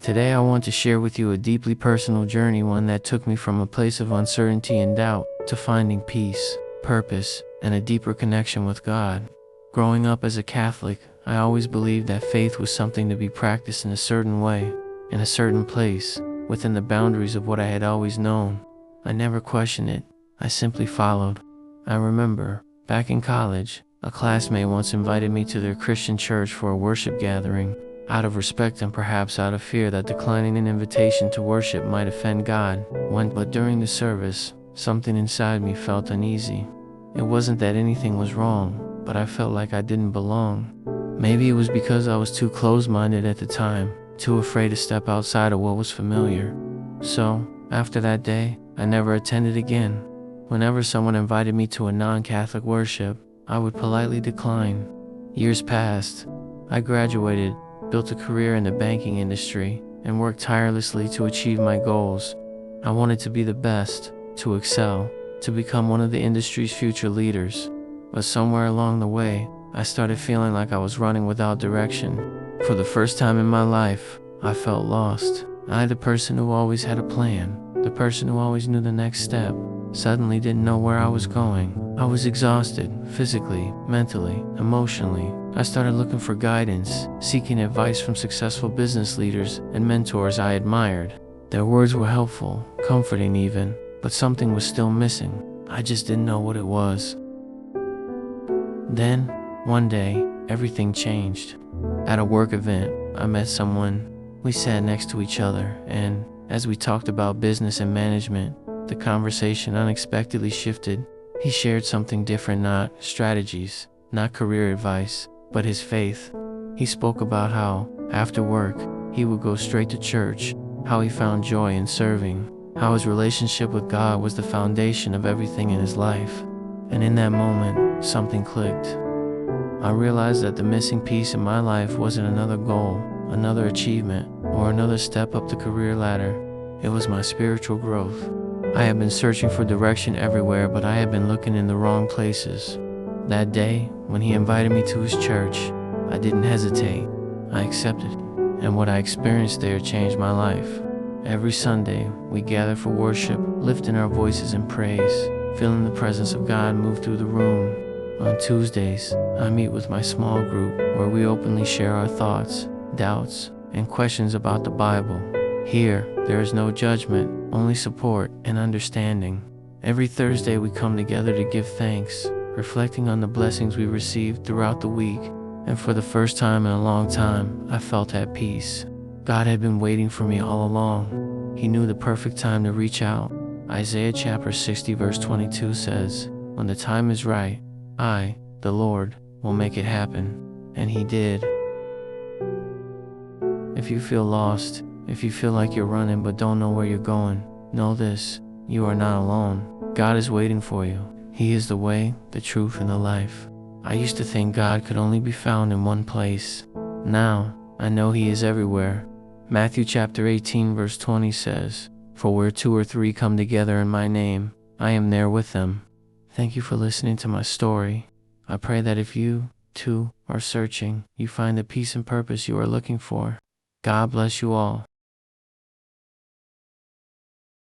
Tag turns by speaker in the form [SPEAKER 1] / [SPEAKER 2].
[SPEAKER 1] Today I want to share with you a deeply personal journey, one that took me from a place of uncertainty and doubt to finding peace, purpose, and a deeper connection with God. Growing up as a Catholic, I always believed that faith was something to be practiced in a certain way, in a certain place, within the boundaries of what I had always known. I never questioned it, I simply followed. I remember, back in college, a classmate once invited me to their Christian church for a worship gathering. Out of respect and perhaps out of fear that declining an invitation to worship might offend God, but during the service, something inside me felt uneasy. It wasn't that anything was wrong, but I felt like I didn't belong. Maybe it was because I was too closed-minded at the time, too afraid to step outside of what was familiar. So, after that day, I never attended again. Whenever someone invited me to a non-Catholic worship, I would politely decline. Years passed. I graduated, built a career in the banking industry, and worked tirelessly to achieve my goals. I wanted to be the best, to excel, to become one of the industry's future leaders. But somewhere along the way, I started feeling like I was running without direction. For the first time in my life, I felt lost. I, the person who always had a plan, the person who always knew the next step, suddenly didn't know where I was going. I was exhausted, physically, mentally, emotionally. I started looking for guidance, seeking advice from successful business leaders and mentors I admired. Their words were helpful, comforting even, but something was still missing. I just didn't know what it was. Then, one day, everything changed. At a work event, I met someone. We sat next to each other, and as we talked about business and management, the conversation unexpectedly shifted. He shared something different, not strategies, not career advice, but his faith. He spoke about how, after work, he would go straight to church, how he found joy in serving, how his relationship with God was the foundation of everything in his life. And in that moment, something clicked. I realized that the missing piece in my life wasn't another goal, another achievement, or another step up the career ladder. It was my spiritual growth. I had been searching for direction everywhere, but I had been looking in the wrong places. That day, when he invited me to his church, I didn't hesitate. I accepted, and what I experienced there changed my life. Every Sunday, we gather for worship, lifting our voices in praise, feeling the presence of God move through the room. On Tuesdays, I meet with my small group, where we openly share our thoughts, doubts, and questions about the Bible. Here, there is no judgment, only support and understanding. Every Thursday we come together to give thanks, reflecting on the blessings we received throughout the week, and for the first time in a long time, I felt at peace. God had been waiting for me all along. He knew the perfect time to reach out. Isaiah chapter 60 verse 22 says, "When the time is right, I, the Lord, will make it happen." And He did. If you feel lost, if you feel like you're running but don't know where you're going, know this: you are not alone. God is waiting for you. He is the way, the truth, and the life. I used to think God could only be found in one place. Now, I know He is everywhere. Matthew chapter 18 verse 20 says, "For where 2 or 3 come together in my name, I am there with them." Thank you for listening to my story. I pray that if you, too, are searching, you find the peace and purpose you are looking for. God bless you all.